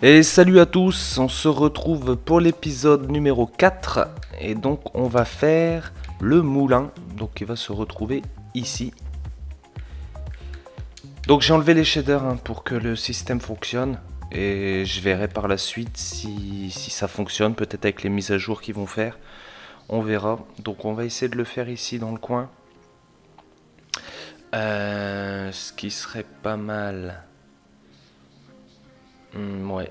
Et salut à tous, on se retrouve pour l'épisode numéro 4 et donc on va faire le moulin, donc il va se retrouver ici. Donc j'ai enlevé les shaders pour que le système fonctionne et je verrai par la suite si ça fonctionne, peut-être avec les mises à jour qu'ils vont faire, on verra. Donc on va essayer de le faire ici dans le coin. Ce qui serait pas mal. Ouais.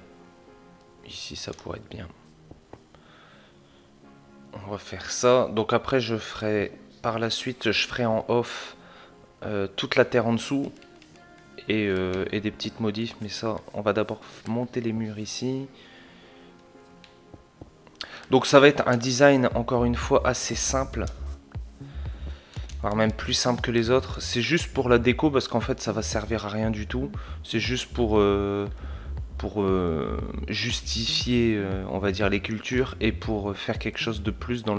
Ici ça pourrait être bien. On va faire ça. Donc après je ferai par la suite je ferai en off toute la terre en dessous et des petites modifs. Mais ça on va d'abord monter les murs ici. Donc ça va être un design encore une fois assez simple. Voire même plus simple que les autres. C'est juste pour la déco parce qu'en fait ça va servir à rien du tout. C'est juste pour justifier on va dire les cultures et pour faire quelque chose de plus dans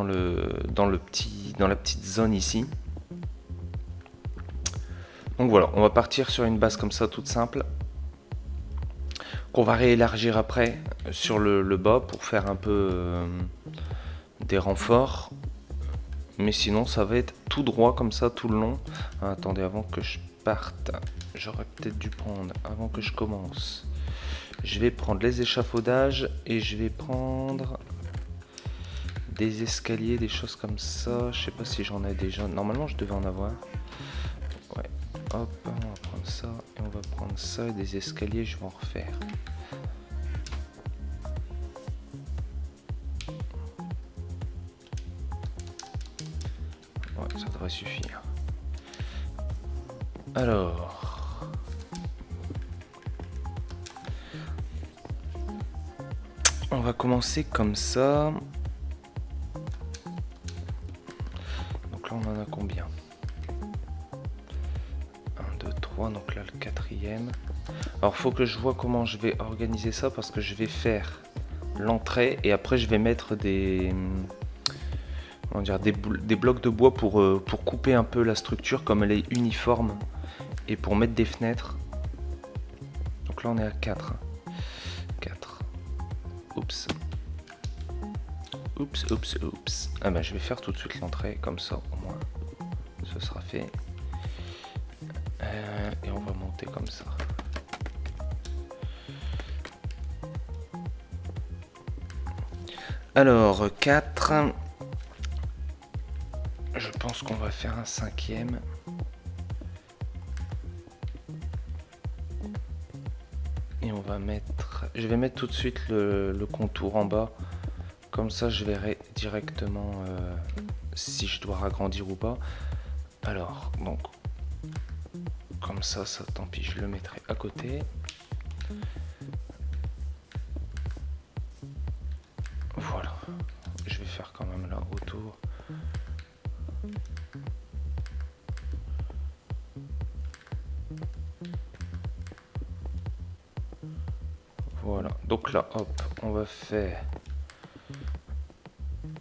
la petite zone ici. Donc voilà, on va partir sur une base comme ça toute simple qu'on va réélargir après sur le bas pour faire un peu des renforts. Mais sinon ça va être tout droit comme ça tout le long. Attendez, avant que je parte, j'aurais peut-être dû prendre, avant que je commence, je vais prendre les échafaudages et je vais prendre des escaliers, des choses comme ça. Je sais pas si j'en ai déjà, normalement je devais en avoir. Ouais, hop, on va prendre ça et on va prendre ça, et des escaliers je vais en refaire. Ouais, ça devrait suffire. Alors, on va commencer comme ça. Donc là on en a combien? 1, 2, 3, donc là le quatrième. Alors faut que je vois comment je vais organiser ça parce que je vais faire l'entrée et après je vais mettre des blocs de bois pour couper un peu la structure comme elle est uniforme et pour mettre des fenêtres. Donc là on est à 4. 4. Oups. Oups, oups, oups. Ah bah je vais faire tout de suite l'entrée comme ça au moins ce sera fait. Et on va monter comme ça. Alors 4. Je pense qu'on va faire un cinquième. Et on va mettre... Je vais mettre tout de suite le contour en bas. Comme ça je verrai directement si je dois agrandir ou pas. Alors, donc... Comme ça, tant pis, je le mettrai à côté. Voilà. Je vais faire quand même là autour. Voilà. Donc là, hop, on va faire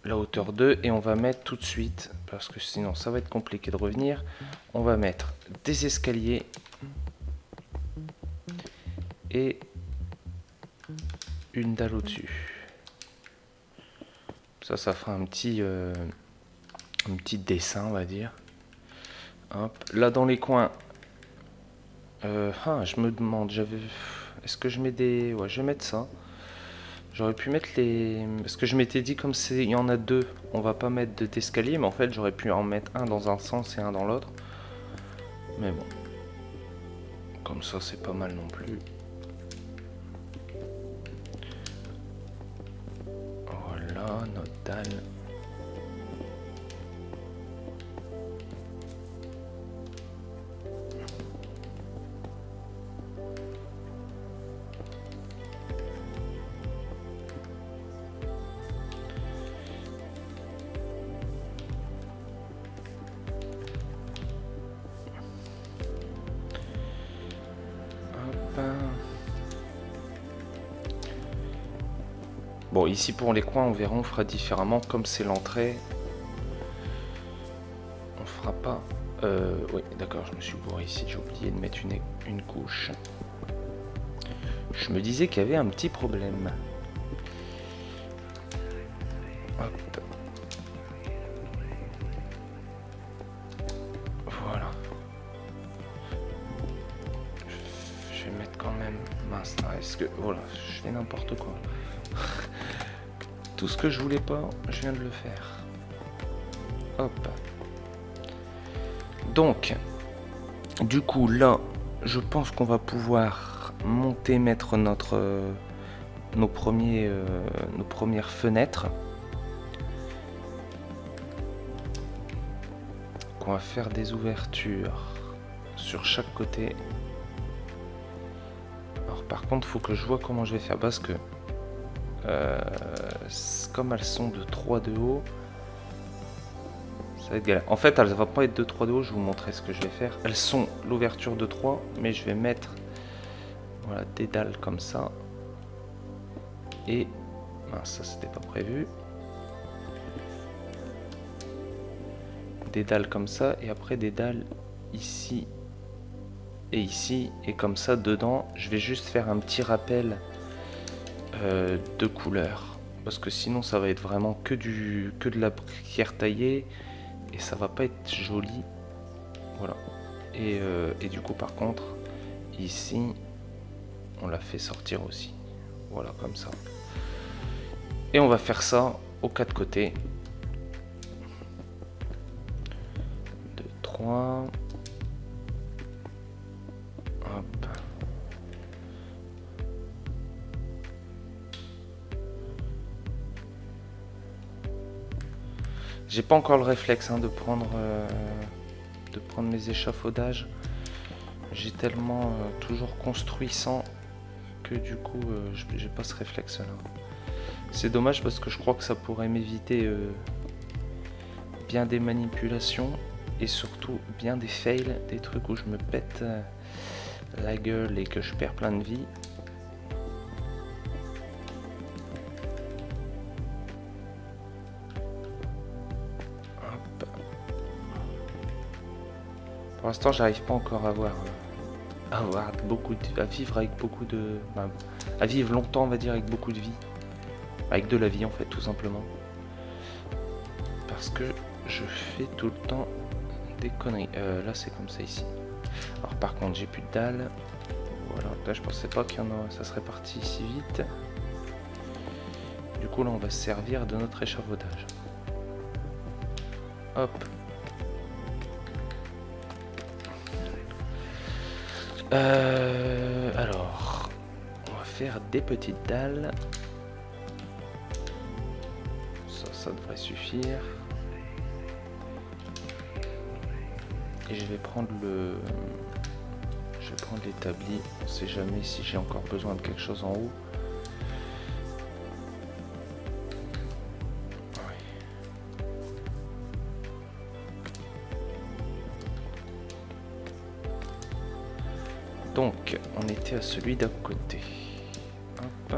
la hauteur 2 et on va mettre tout de suite, parce que sinon ça va être compliqué de revenir, on va mettre des escaliers et une dalle au-dessus. Ça fera un petit dessin, on va dire. Hop. Là dans les coins, je me demande, est-ce que je mets des... Ouais, je vais mettre ça. J'aurais pu mettre les... Parce que je m'étais dit, comme il y en a deux, on va pas mettre d'escalier, mais en fait j'aurais pu en mettre un dans un sens et un dans l'autre. Mais bon. Comme ça c'est pas mal non plus. Voilà, notre dalle. Bon, ici pour les coins, on verra, on fera différemment. Comme c'est l'entrée, on fera pas... oui, d'accord, je me suis bourré ici. J'ai oublié de mettre une couche. Je me disais qu'il y avait un petit problème. Hop. Voilà. Je vais mettre quand même... Mince, est-ce que... Voilà, je fais n'importe quoi. Tout ce que je voulais pas, je viens de le faire. Hop. Donc, du coup, là, je pense qu'on va pouvoir monter, mettre nos premières fenêtres. On va faire des ouvertures sur chaque côté. Alors par contre, il faut que je vois comment je vais faire parce que comme elles sont de 3 de haut, ça va être galère. En fait, elles ne vont pas être de 3 de haut, je vais vous montrer ce que je vais faire. Elles sont l'ouverture de 3, mais je vais mettre voilà, des dalles comme ça. Et ça c'était pas prévu. Des dalles comme ça et après des dalles ici et ici, et comme ça dedans je vais juste faire un petit rappel de couleur parce que sinon ça va être vraiment que de la pierre taillée et ça va pas être joli. Voilà, et du coup par contre ici on l'a fait sortir aussi, voilà, comme ça, et on va faire ça aux quatre côtés. 3. Hop. J'ai pas encore le réflexe de prendre mes échafaudages. J'ai tellement toujours construit sans que du coup j'ai pas ce réflexe là. C'est dommage parce que je crois que ça pourrait m'éviter bien des manipulations. Et surtout bien des fails, des trucs où je me pète la gueule et que je perds plein de vie. Hop. Pour l'instant, j'arrive pas encore à vivre avec beaucoup de... à vivre longtemps, on va dire, avec beaucoup de vie. Avec de la vie, en fait, tout simplement. Parce que je fais tout le temps des conneries. Là c'est comme ça ici. Alors par contre j'ai plus de dalles. Voilà, là je pensais pas qu'il y en a, ça serait parti si vite. Du coup là on va se servir de notre échafaudage. Hop. Alors on va faire des petites dalles. Ça devrait suffire. Et je vais prendre l'établi, on sait jamais si j'ai encore besoin de quelque chose en haut. Ouais. Donc on était à celui d'à côté. Hop.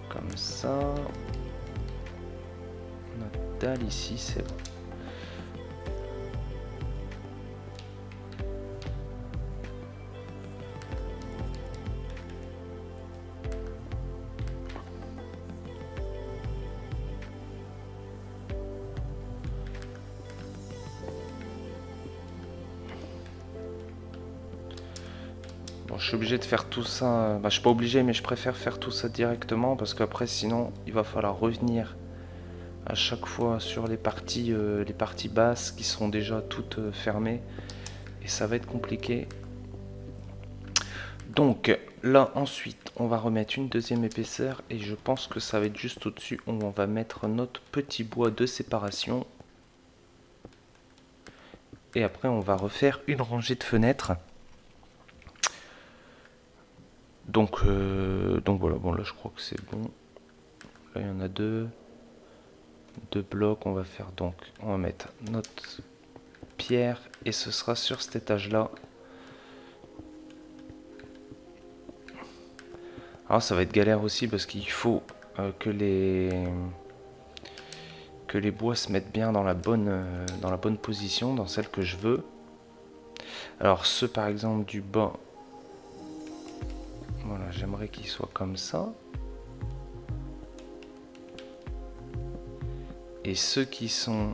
Comme ça. Notre dalle ici, c'est bon. Bon, je suis obligé de faire tout ça, je suis pas obligé mais je préfère faire tout ça directement parce qu'après sinon il va falloir revenir à chaque fois sur les parties basses qui seront déjà toutes fermées et ça va être compliqué. Donc là ensuite on va remettre une deuxième épaisseur et je pense que ça va être juste au-dessus où on va mettre notre petit bois de séparation. Et après on va refaire une rangée de fenêtres. Donc voilà, bon là je crois que c'est bon. Là il y en a deux blocs. On va faire donc, on va mettre notre pierre et ce sera sur cet étage là. Alors ça va être galère aussi parce qu'il faut que les bois se mettent bien dans la bonne position, dans celle que je veux. Alors ceux par exemple du bas, Voilà, j'aimerais qu'il soit comme ça. Et ceux qui sont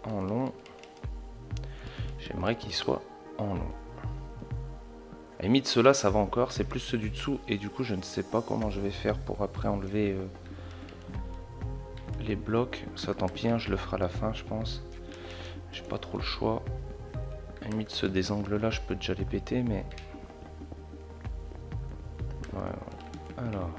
en long, j'aimerais qu'ils soient en long. À la limite, ceux-là, ça va encore, c'est plus ceux du dessous. Et du coup, je ne sais pas comment je vais faire pour après enlever les blocs. Ça, tant pis, hein, je le ferai à la fin, je pense. J'ai pas trop le choix. À la limite, ceux des angles-là, je peux déjà les péter, mais... Ouais, alors...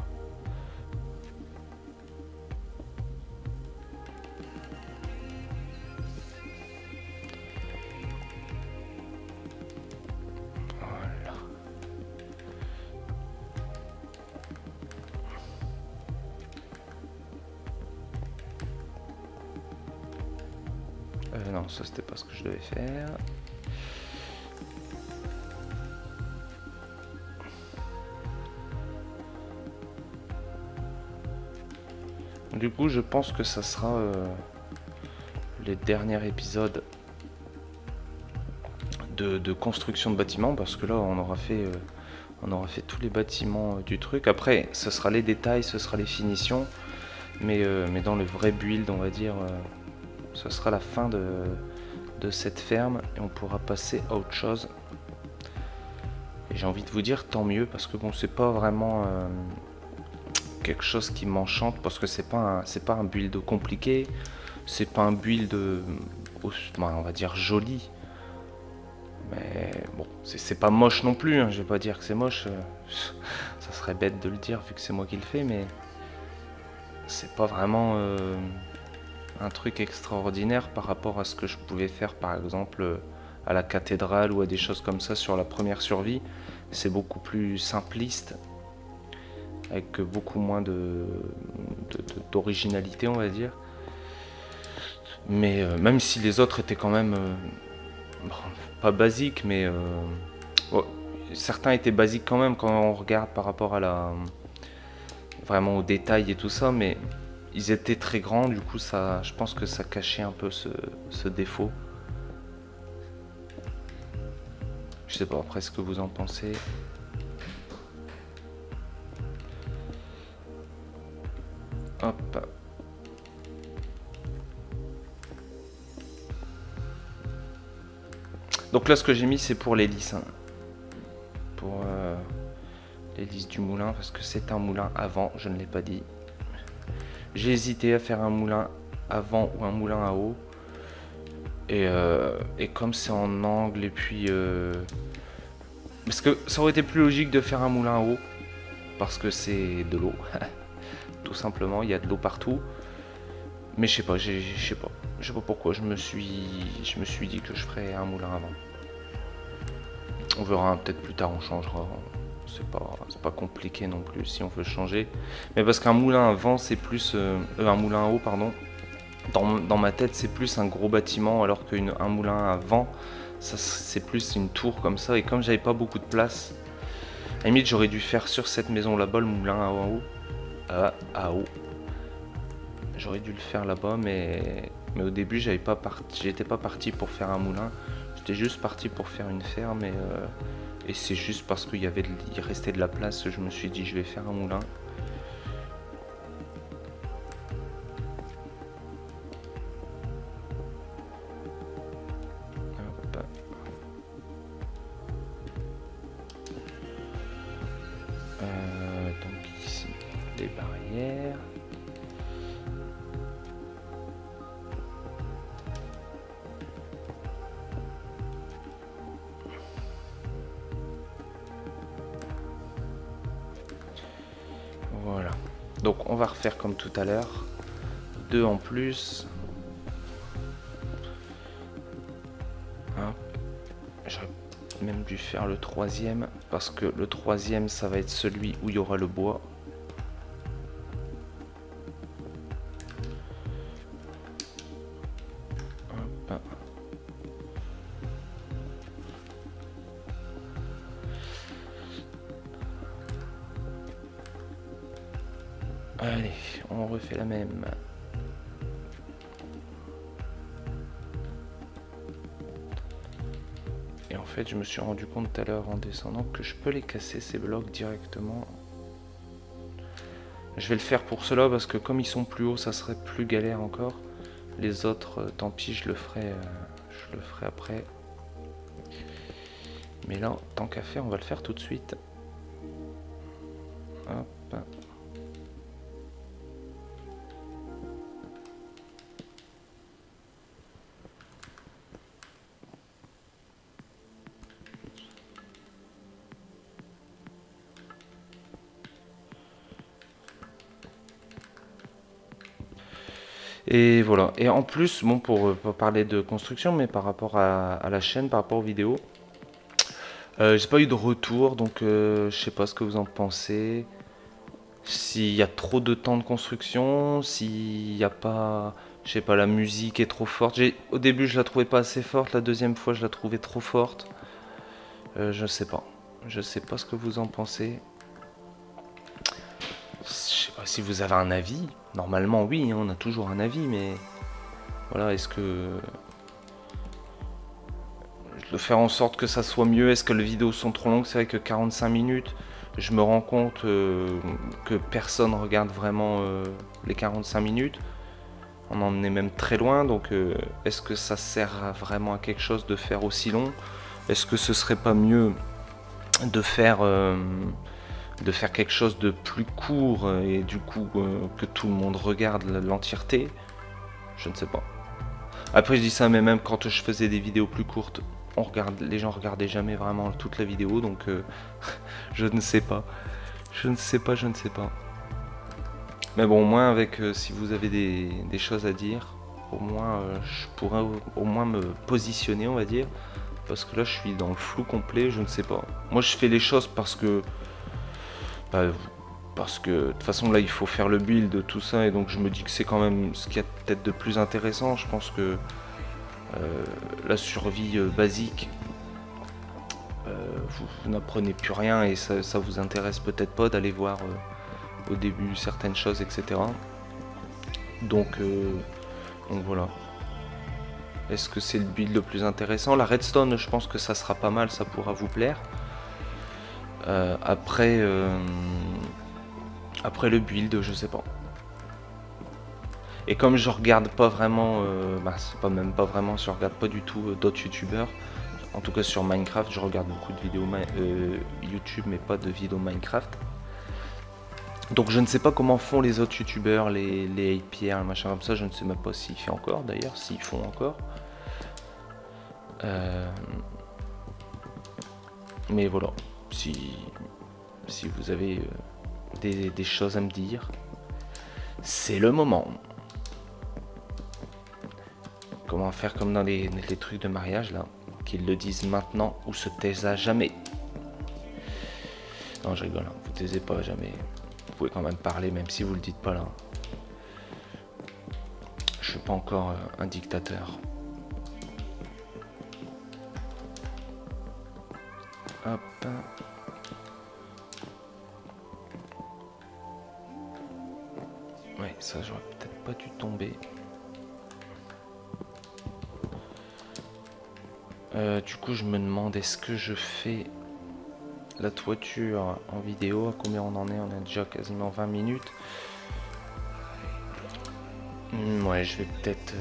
Non, ça c'était pas ce que je devais faire. Du coup, je pense que ça sera les derniers épisodes de construction de bâtiments, parce que là, on aura fait tous les bâtiments du truc. Après, ce sera les détails, ce sera les finitions, mais dans le vrai build, on va dire, ce sera la fin de cette ferme et on pourra passer à autre chose. Et j'ai envie de vous dire tant mieux, parce que bon, c'est pas vraiment quelque chose qui m'enchante, parce que c'est pas un build compliqué, c'est pas un build on va dire joli, mais bon, c'est pas moche non plus, hein, je vais pas dire que c'est moche, ça serait bête de le dire vu que c'est moi qui le fais, mais c'est pas vraiment un truc extraordinaire par rapport à ce que je pouvais faire par exemple à la cathédrale ou à des choses comme ça sur la première survie. C'est beaucoup plus simpliste, avec beaucoup moins d'originalité, on va dire. Mais même si les autres étaient quand même bon, pas basiques, mais bon, certains étaient basiques quand même quand on regarde par rapport à vraiment aux détails et tout ça, mais ils étaient très grands, du coup ça, je pense que ça cachait un peu ce défaut. Je sais pas après ce que vous en pensez. Hop. Donc là ce que j'ai mis c'est pour l'hélice, hein. Pour l'hélice du moulin, parce que c'est un moulin avant, je ne l'ai pas dit. J'ai hésité à faire un moulin avant ou un moulin à eau. Et comme c'est en angle et puis... parce que ça aurait été plus logique de faire un moulin à eau. Parce que c'est de l'eau. Tout simplement, il y a de l'eau partout. Mais je sais pas, je sais pas pourquoi. Je me suis dit que je ferais un moulin avant. On verra, peut-être plus tard on changera. C'est pas compliqué non plus si on veut changer. Mais parce qu'un moulin à vent c'est plus... un moulin à eau, pardon. Dans ma tête c'est plus un gros bâtiment, alors qu'un moulin à vent c'est plus une tour comme ça. Et comme j'avais pas beaucoup de place, à la limite j'aurais dû faire sur cette maison là-bas le moulin à eau. J'aurais dû le faire là-bas, mais au début j'étais pas parti pour faire un moulin. J'étais juste parti pour faire une ferme, et c'est juste parce qu'il restait de la place que je me suis dit je vais faire un moulin. Donc ici les barrières. Voilà. Donc on va refaire comme tout à l'heure. 2 en plus. J'aurais même dû faire le troisième, parce que le troisième ça va être celui où il y aura le bois. Hop. Allez, on refait la même. fait, je me suis rendu compte tout à l'heure en descendant que je peux les casser ces blocs directement. Je vais le faire pour cela parce que comme ils sont plus hauts, ça serait plus galère encore. Les autres, tant pis, je le ferai après. Mais là, tant qu'à faire, on va le faire tout de suite. Hop. Et voilà. Et en plus, bon, pour pas parler de construction, mais par rapport à la chaîne, par rapport aux vidéos, j'ai pas eu de retour, donc je sais pas ce que vous en pensez. S'il y a trop de temps de construction, s'il y a pas, je sais pas, la musique est trop forte. Au début, je la trouvais pas assez forte, la deuxième fois, je la trouvais trop forte. Je sais pas. Je sais pas ce que vous en pensez. Je sais pas si vous avez un avis. Normalement, oui, on a toujours un avis, mais voilà, est-ce que je dois faire en sorte que ça soit mieux? Est-ce que les vidéos sont trop longues? C'est vrai que 45 minutes, je me rends compte que personne regarde vraiment les 45 minutes. On en est même très loin, donc est-ce que ça sert vraiment à quelque chose de faire aussi long? Est-ce que ce serait pas mieux de faire quelque chose de plus court et du coup que tout le monde regarde l'entièreté? Je ne sais pas. Après je dis ça, mais même quand je faisais des vidéos plus courtes, les gens regardaient jamais vraiment toute la vidéo, donc je ne sais pas. Je ne sais pas. Mais bon, au moins avec si vous avez des choses à dire, au moins je pourrais au moins me positionner, on va dire. Parce que là je suis dans le flou complet, je ne sais pas. Moi je fais les choses parce que de toute façon là il faut faire le build de tout ça, et donc je me dis que c'est quand même ce qu'il y a peut-être de plus intéressant. Je pense que la survie basique, vous n'apprenez plus rien, et ça vous intéresse peut-être pas d'aller voir au début certaines choses, etc. Donc voilà. Est-ce que c'est le build le plus intéressant? La redstone, je pense que ça sera pas mal, ça pourra vous plaire. Après le build, je sais pas. Et comme je regarde pas vraiment, c'est pas même pas vraiment, je regarde pas du tout d'autres youtubeurs. En tout cas sur Minecraft, je regarde beaucoup de vidéos YouTube, mais pas de vidéos Minecraft. Donc je ne sais pas comment font les autres youtubeurs, les 8Pierre, machin comme ça. Je ne sais même pas s'ils font encore, d'ailleurs, s'ils font encore. Mais voilà, si vous avez des choses à me dire, c'est le moment. Comment faire comme dans les trucs de mariage là, qu'ils le disent maintenant ou se taisent à jamais. Non, je rigole, hein. Vous taisez pas à jamais. Vous pouvez quand même parler même si vous le dites pas là. Je suis pas encore un dictateur. Hop. Ouais, ça j'aurais peut-être pas dû tomber. Du coup je me demande, est-ce que je fais la toiture en vidéo? À combien on en est? On a déjà quasiment 20 minutes. Ouais, je vais peut-être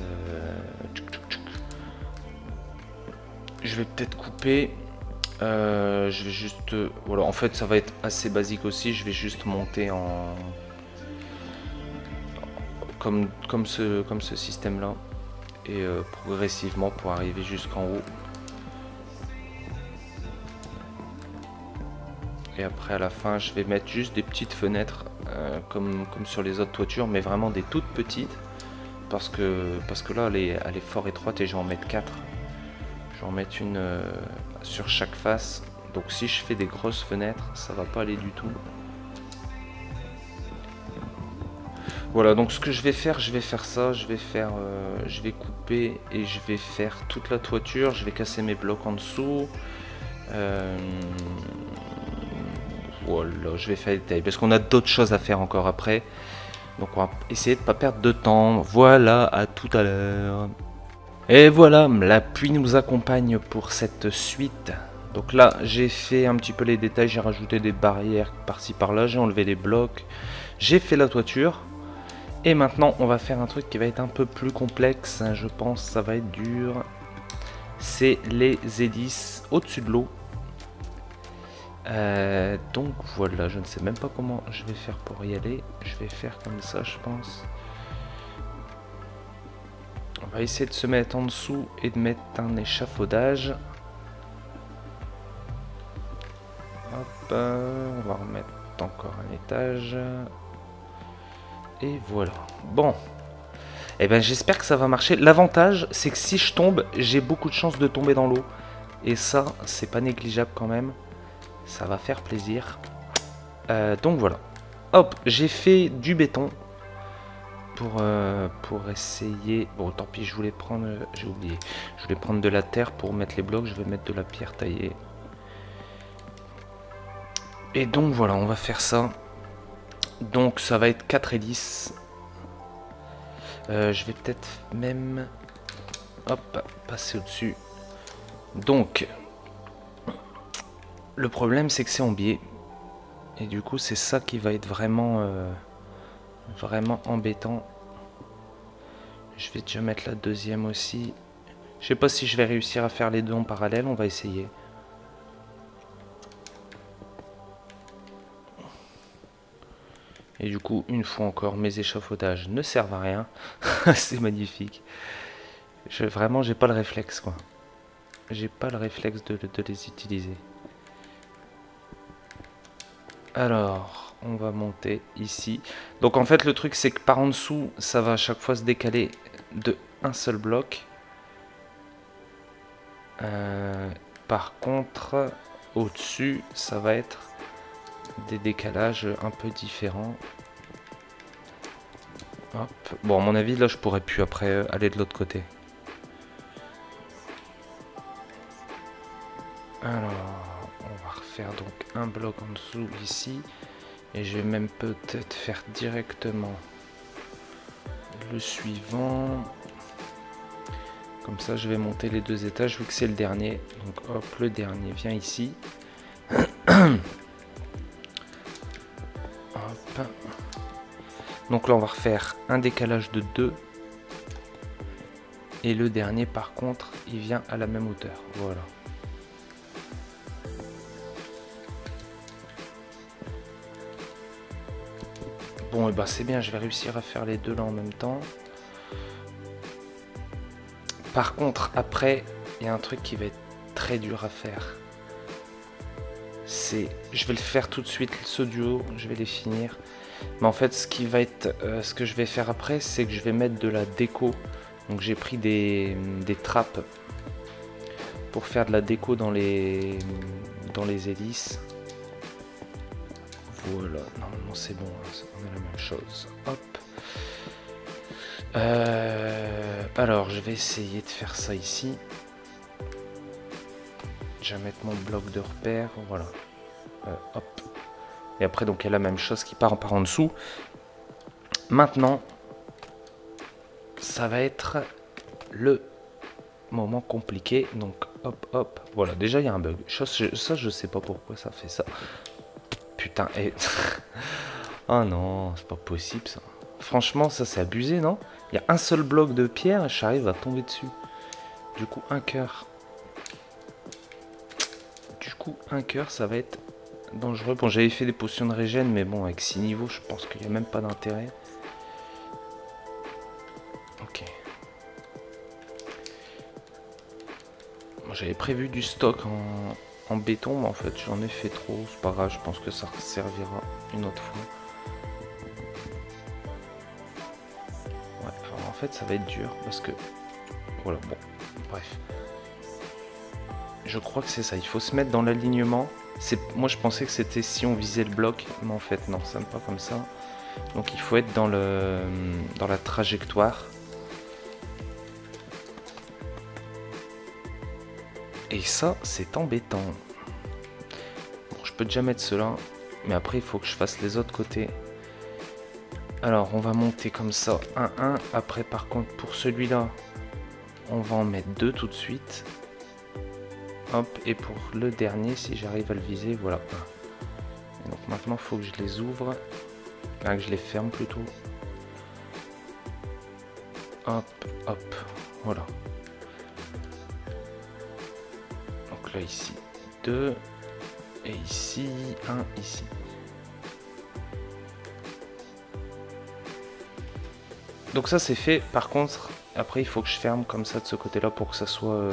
couper. Je vais juste voilà, en fait ça va être assez basique aussi. Je vais juste monter en comme ce système là, et progressivement pour arriver jusqu'en haut. Et après à la fin je vais mettre juste des petites fenêtres comme sur les autres toitures, mais vraiment des toutes petites, parce que là elle est fort étroite, et je vais en mettre 4. Je vais en mettre une sur chaque face. Donc si je fais des grosses fenêtres, ça va pas aller du tout. Voilà, donc ce que je vais faire ça, je vais couper et je vais faire toute la toiture. Je vais casser mes blocs en dessous. Voilà, je vais faire les tailles parce qu'on a d'autres choses à faire encore après. Donc on va essayer de pas perdre de temps. Voilà, à tout à l'heure. Et voilà, la pluie nous accompagne pour cette suite Donc là, j'ai fait un petit peu les détails, j'ai rajouté des barrières par-ci par-là, j'ai enlevé les blocs, j'ai fait la toiture. Et maintenant, on va faire un truc qui va être un peu plus complexe, je pense, ça va être dur. C'est les hélices au-dessus de l'eau. Donc voilà, je ne sais même pas comment je vais faire pour y aller. Je vais faire comme ça, je pense. On va essayer de se mettre en dessous et de mettre un échafaudage. Hop, on va remettre encore un étage. Et voilà. Bon. Eh ben j'espère que ça va marcher. L'avantage, c'est que si je tombe, j'ai beaucoup de chances de tomber dans l'eau. Et ça, c'est pas négligeable quand même. Ça va faire plaisir. Donc voilà. Hop, j'ai fait du béton. Pour essayer... Bon, tant pis, je voulais prendre... J'ai oublié. Je voulais prendre de la terre pour mettre les blocs. Je vais mettre de la pierre taillée. Et donc voilà, on va faire ça. Donc ça va être 4 hélices. Je vais peut-être même... Hop, passer au-dessus. Donc... Le problème, c'est que c'est en biais. Et du coup, c'est ça qui va être vraiment... vraiment embêtant. Je vais déjà mettre la deuxième aussi. Je sais pas si je vais réussir à faire les deux en parallèle, on va essayer. Et du coup, une fois encore, mes échafaudages ne servent à rien. C'est magnifique. Vraiment, j'ai pas le réflexe, quoi. J'ai pas le réflexe de les utiliser. Alors, on va monter ici. Donc en fait, le truc, c'est que par en dessous, ça va à chaque fois se décaler de un seul bloc. Par contre, au-dessus, ça va être des décalages un peu différents. Hop. Bon, à mon avis, là, je pourrais plus après aller de l'autre côté. Alors, on va refaire donc un bloc en dessous ici. Et je vais même peut-être faire directement le suivant. Comme ça, je vais monter les deux étages vu que c'est le dernier. Donc hop, le dernier vient ici. Hop. Donc là, on va refaire un décalage de 2. Et le dernier, par contre, il vient à la même hauteur. Voilà. Bon, et bah c'est bien, je vais réussir à faire les deux là en même temps. Par contre, après, il y a un truc qui va être très dur à faire. C'est, je vais le faire tout de suite, ce duo, je vais les finir. Mais en fait, ce qui va être, ce que je vais faire après, c'est que je vais mettre de la déco. Donc j'ai pris des trappes pour faire de la déco dans les hélices. Voilà, normalement c'est bon, on a la même chose. Hop. Alors, je vais essayer de faire ça ici. Je vais mettre mon bloc de repère, voilà. Hop. Et après, donc, il y a la même chose qui part par en dessous. Maintenant, ça va être le moment compliqué. Donc, hop, hop. Voilà, déjà, il y a un bug. Ça, je sais pas pourquoi ça fait ça. Putain, et... Oh non, c'est pas possible, ça. Franchement, ça, c'est abusé, non? Il y a un seul bloc de pierre et j'arrive à tomber dessus. Du coup, un cœur. Un cœur, ça va être dangereux. Bon, j'avais fait des potions de régène, mais bon, avec 6 niveaux, je pense qu'il n'y a même pas d'intérêt. Ok. Bon, j'avais prévu du stock en béton, mais en fait, j'en ai fait trop. C'est pas grave, je pense que ça servira une autre fois. Ouais, alors en fait, ça va être dur parce que... Voilà, bon, bref. Je crois que c'est ça, il faut se mettre dans l'alignement. Moi je pensais que c'était si on visait le bloc, mais en fait non, ça n'est pas comme ça. Donc il faut être dans la trajectoire. Et ça, c'est embêtant. Bon, je peux déjà mettre cela, mais après il faut que je fasse les autres côtés. Alors on va monter comme ça, 1, 1. Après par contre pour celui-là, on va en mettre 2 tout de suite. Hop, et pour le dernier, si j'arrive à le viser, voilà. Et donc maintenant, il faut que je les ouvre. Que je les ferme plutôt. Hop, hop, voilà. Donc là, ici, 2. Et ici, 1, ici. Donc ça, c'est fait. Par contre, après, il faut que je ferme comme ça de ce côté-là pour que ça soit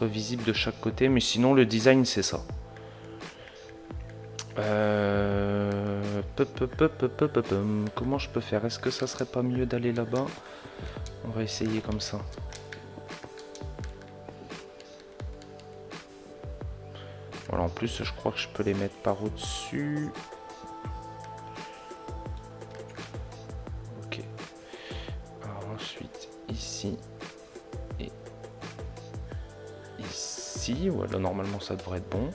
visible de chaque côté. Mais sinon, le design, c'est ça. Comment je peux faire? Est-ce que ça serait pas mieux d'aller là-bas? On va essayer comme ça. Voilà, en plus, je crois que je peux les mettre par au-dessus. Ok. Alors ensuite, ici. Et ici. Voilà, normalement, ça devrait être bon.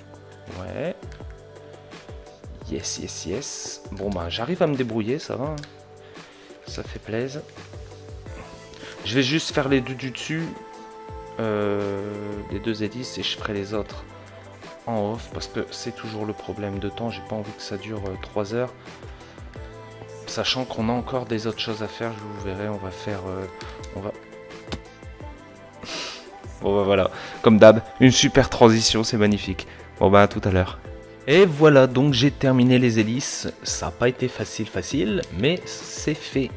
Ouais. Yes, yes, yes. Bon, bah, j'arrive à me débrouiller, ça va. Hein. Ça fait plaisir. Je vais juste faire les deux du dessus. Les deux hélices et je ferai les autres en off parce que c'est toujours le problème de temps. J'ai pas envie que ça dure 3 heures. Sachant qu'on a encore des autres choses à faire, je vous verrai, on va faire... Bon bah voilà, comme d'hab, une super transition, c'est magnifique. Bon bah à tout à l'heure. Et voilà, donc j'ai terminé les hélices. Ça n'a pas été facile, mais c'est fait.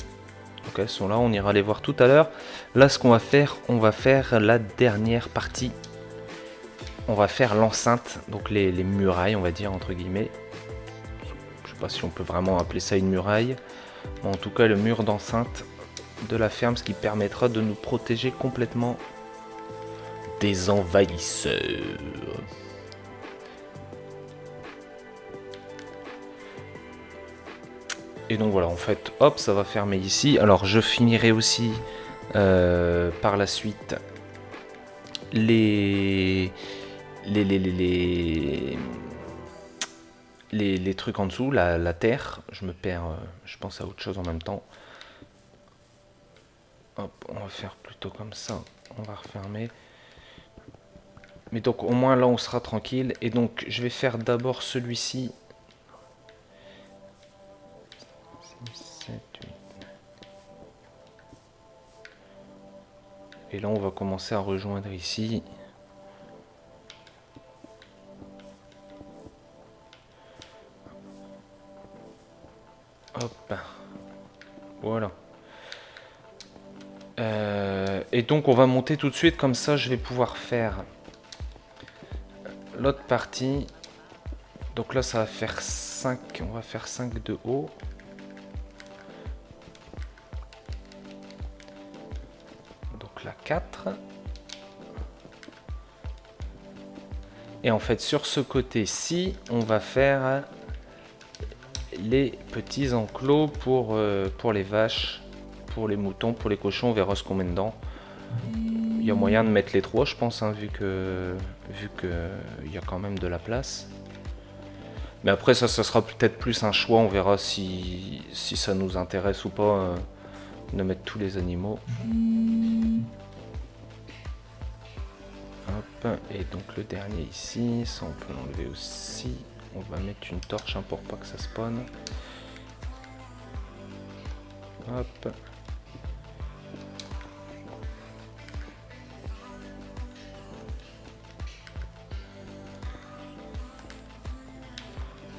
Donc elles sont là, on ira les voir tout à l'heure. Là, ce qu'on va faire, on va faire la dernière partie. On va faire l'enceinte, donc les murailles, on va dire, entre guillemets. Je sais pas si on peut vraiment appeler ça une muraille. Mais en tout cas, le mur d'enceinte de la ferme, ce qui permettra de nous protéger complètement des envahisseurs. Et donc voilà, en fait, hop, ça va fermer ici. Alors, je finirai aussi par la suite les trucs en dessous, la terre. Je me perds, je pense à autre chose en même temps. Hop, on va faire plutôt comme ça. On va refermer. Mais donc, au moins là, on sera tranquille. Et donc, je vais faire d'abord celui-ci. 7, 8. Et là, on va commencer à rejoindre ici. Hop. Voilà. Et donc, on va monter tout de suite. Comme ça, je vais pouvoir faire l'autre partie. Donc là, ça va faire 5. On va faire 5 de haut. Donc là, 4. Et en fait, sur ce côté-ci, on va faire les petits enclos pour les vaches, pour les moutons, pour les cochons. On verra ce qu'on met dedans. Il y a moyen de mettre les 3, je pense, hein, vu que il y a quand même de la place. Mais après, ça sera peut-être plus un choix. On verra si ça nous intéresse ou pas de mettre tous les animaux. Hop, et donc le dernier ici, ça on peut l'enlever aussi. On va mettre une torche hein, pour pas que ça spawn. Hop.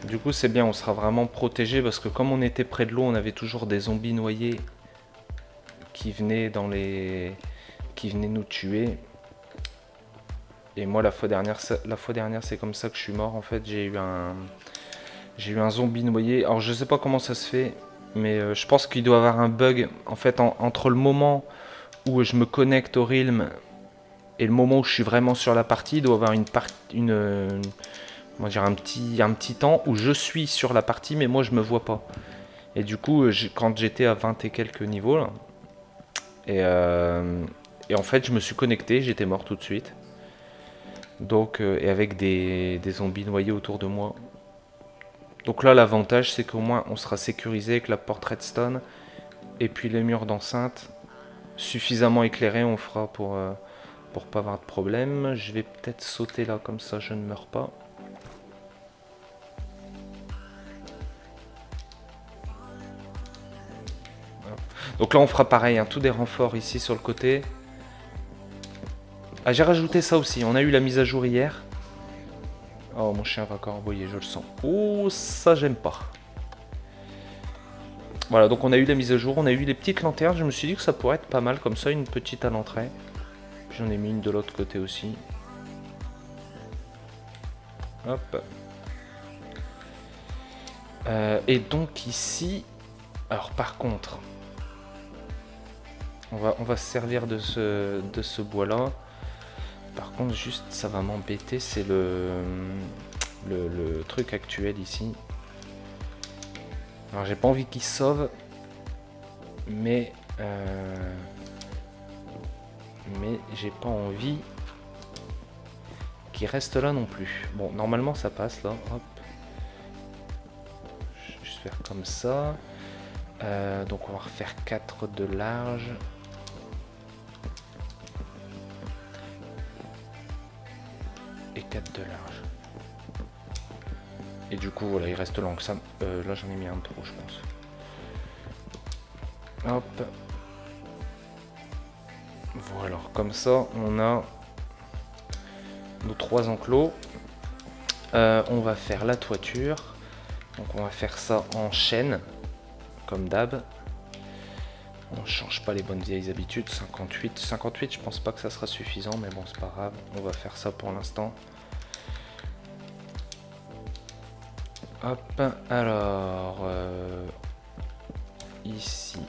Du coup c'est bien, on sera vraiment protégé parce que comme on était près de l'eau, on avait toujours des zombies noyés qui venaient nous tuer. Et moi la fois dernière c'est comme ça que je suis mort en fait. J'ai eu un zombie noyé. Alors je sais pas comment ça se fait, mais je pense qu'il doit y avoir un bug en fait entre le moment où je me connecte au Realm et le moment où je suis vraiment sur la partie. Il doit y avoir on va dire un petit temps où je suis sur la partie mais moi je me vois pas. Et du coup quand j'étais à 20 et quelques niveaux là, et en fait je me suis connecté, j'étais mort tout de suite. Donc et avec des zombies noyés autour de moi. Donc là l'avantage c'est qu'au moins on sera sécurisé avec la porte redstone et puis les murs d'enceinte suffisamment éclairés on fera pour pour pas avoir de problème. Je vais peut-être sauter là, comme ça je ne meurs pas. Donc là on fera pareil, hein, tous des renforts ici sur le côté. Ah, j'ai rajouté ça aussi, on a eu la mise à jour hier. Oh, mon chien va corboyer, je le sens. Oh, ça j'aime pas. Voilà, donc on a eu la mise à jour, on a eu les petites lanternes. Je me suis dit que ça pourrait être pas mal comme ça, une petite à l'entrée. J'en ai mis une de l'autre côté aussi. Hop. Et donc ici... Alors par contre... On va se servir de ce bois-là. Par contre, juste, ça va m'embêter, c'est le truc actuel ici. Alors, j'ai pas envie qu'il sauve, mais j'ai pas envie qu'il reste là non plus. Bon, normalement, ça passe là. Hop. Je vais juste faire comme ça. Donc, on va refaire 4 de large. Et 4 de large. Et du coup voilà, il reste long. Ça, là j'en ai mis un de trop je pense. Hop. Voilà, comme ça on a nos 3 enclos. On va faire la toiture. Donc on va faire ça en chaîne, comme d'hab. On change pas les bonnes vieilles habitudes. 58 je pense pas que ça sera suffisant, mais bon c'est pas grave, on va faire ça pour l'instant. Hop, alors ici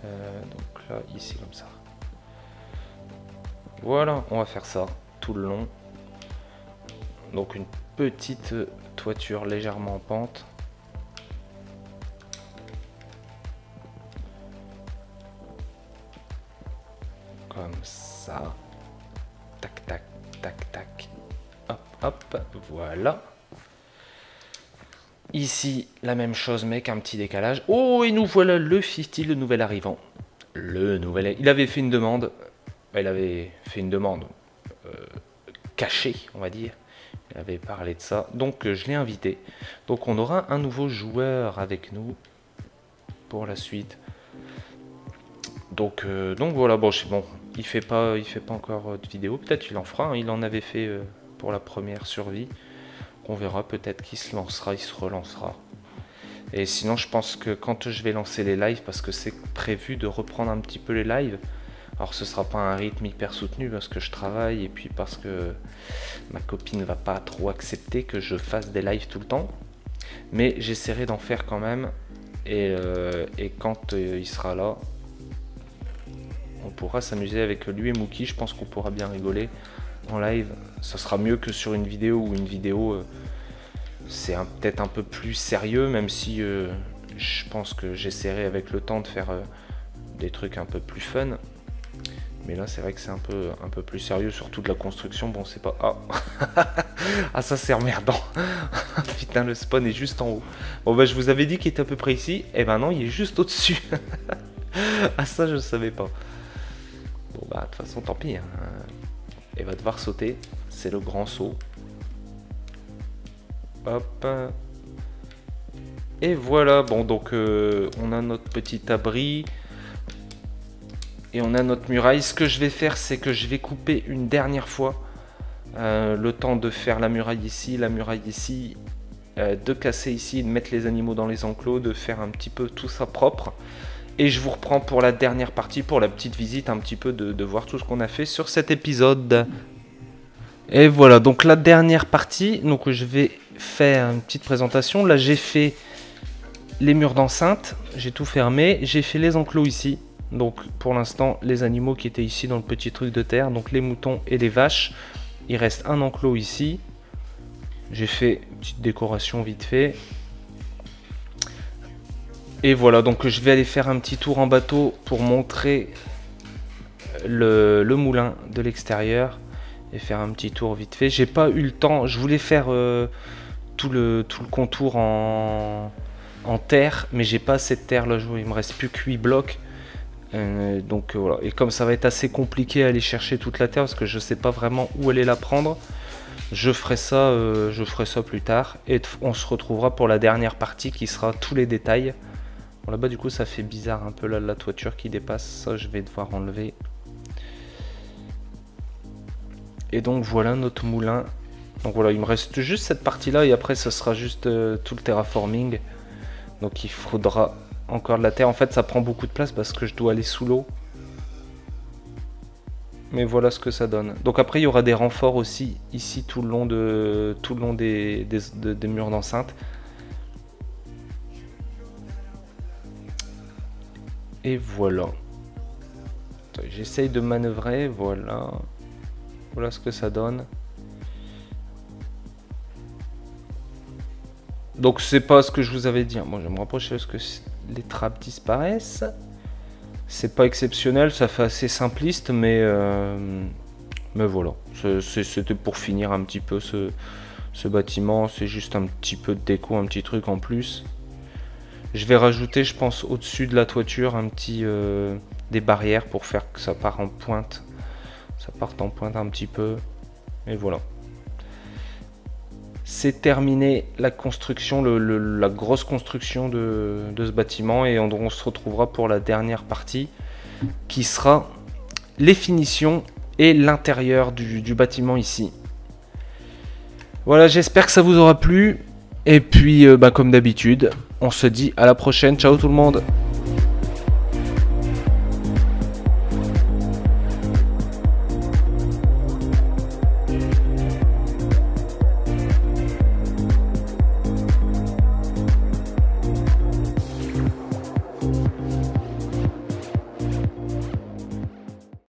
donc là, ici comme ça. Voilà, on va faire ça tout le long. Donc une petite toiture légèrement en pente. Comme ça. Tac, tac, tac, tac. Hop, hop, voilà. Ici, la même chose, mais qu'un petit décalage. Oh, et nous voilà le 50, le nouvel arrivant. Il avait fait une demande. Il avait fait une demande cachée, on va dire. Il avait parlé de ça. Donc, je l'ai invité. Donc, on aura un nouveau joueur avec nous pour la suite. Donc voilà, bon, il fait pas encore de vidéo, peut-être il en fera, hein. Il en avait fait pour la première survie. On verra, peut-être qu'il se lancera, il se relancera. Et sinon, je pense que quand je vais lancer les lives, parce que c'est prévu de reprendre un petit peu les lives, alors ce sera pas un rythme hyper soutenu parce que je travaille et puis parce que ma copine va pas trop accepter que je fasse des lives tout le temps, mais j'essaierai d'en faire quand même. Et quand il sera là, on pourra s'amuser avec lui et Mookie. Je pense qu'on pourra bien rigoler en live. Ça sera mieux que sur une vidéo où une vidéo c'est peut-être un peu plus sérieux, même si je pense que j'essaierai avec le temps de faire des trucs un peu plus fun. Mais là c'est vrai que c'est un peu plus sérieux, surtout de la construction. Bon, c'est pas... Ah, ça c'est emmerdant. Putain, le spawn est juste en haut. Bon bah je vous avais dit qu'il était à peu près ici. Et ben non, il est juste au-dessus. Ah, ça je savais pas. Bon bah de toute façon tant pis, hein. Elle va devoir sauter, c'est le grand saut. Hop. Et voilà, bon donc on a notre petit abri. Et on a notre muraille. Ce que je vais faire, c'est que je vais couper une dernière fois. Le temps de faire la muraille ici, de casser ici, de mettre les animaux dans les enclos, de faire un petit peu tout ça propre. Et je vous reprends pour la dernière partie, pour la petite visite, un petit peu de voir tout ce qu'on a fait sur cet épisode. Et voilà, donc la dernière partie, donc je vais faire une petite présentation. Là, j'ai fait les murs d'enceinte, j'ai tout fermé, j'ai fait les enclos ici. Donc pour l'instant, les animaux qui étaient ici dans le petit truc de terre, donc les moutons et les vaches, il reste un enclos ici. J'ai fait une petite décoration vite fait. Et voilà, donc je vais aller faire un petit tour en bateau pour montrer le moulin de l'extérieur et faire un petit tour vite fait. J'ai pas eu le temps, je voulais faire tout le contour en terre, mais j'ai pas assez de terre là, il me reste plus que 8 blocs. Donc voilà. Et comme ça va être assez compliqué à aller chercher toute la terre parce que je sais pas vraiment où aller la prendre, je ferai ça plus tard. Et on se retrouvera pour la dernière partie qui sera tous les détails. Bon, là-bas du coup ça fait bizarre un peu là, la toiture qui dépasse. Ça je vais devoir enlever. Et donc voilà notre moulin. Donc voilà, il me reste juste cette partie là et après ce sera juste tout le terraforming. Donc il faudra encore de la terre. En fait ça prend beaucoup de place parce que je dois aller sous l'eau. Mais voilà ce que ça donne. Donc après il y aura des renforts aussi ici tout le long des murs d'enceinte. Et voilà. J'essaye de manœuvrer, voilà. Voilà ce que ça donne. Donc c'est pas ce que je vous avais dit. Bon, je vais me rapprocher parce que les trappes disparaissent. C'est pas exceptionnel, ça fait assez simpliste, mais voilà. C'était pour finir un petit peu ce bâtiment. C'est juste un petit peu de déco, un petit truc en plus. Je vais rajouter, je pense, au-dessus de la toiture, un petit des barrières pour faire que ça parte en pointe. Ça parte en pointe un petit peu. Et voilà. C'est terminé la construction, la grosse construction de ce bâtiment. Et on se retrouvera pour la dernière partie qui sera les finitions et l'intérieur du bâtiment ici. Voilà, j'espère que ça vous aura plu. Et puis, comme d'habitude, on se dit à la prochaine. Ciao tout le monde!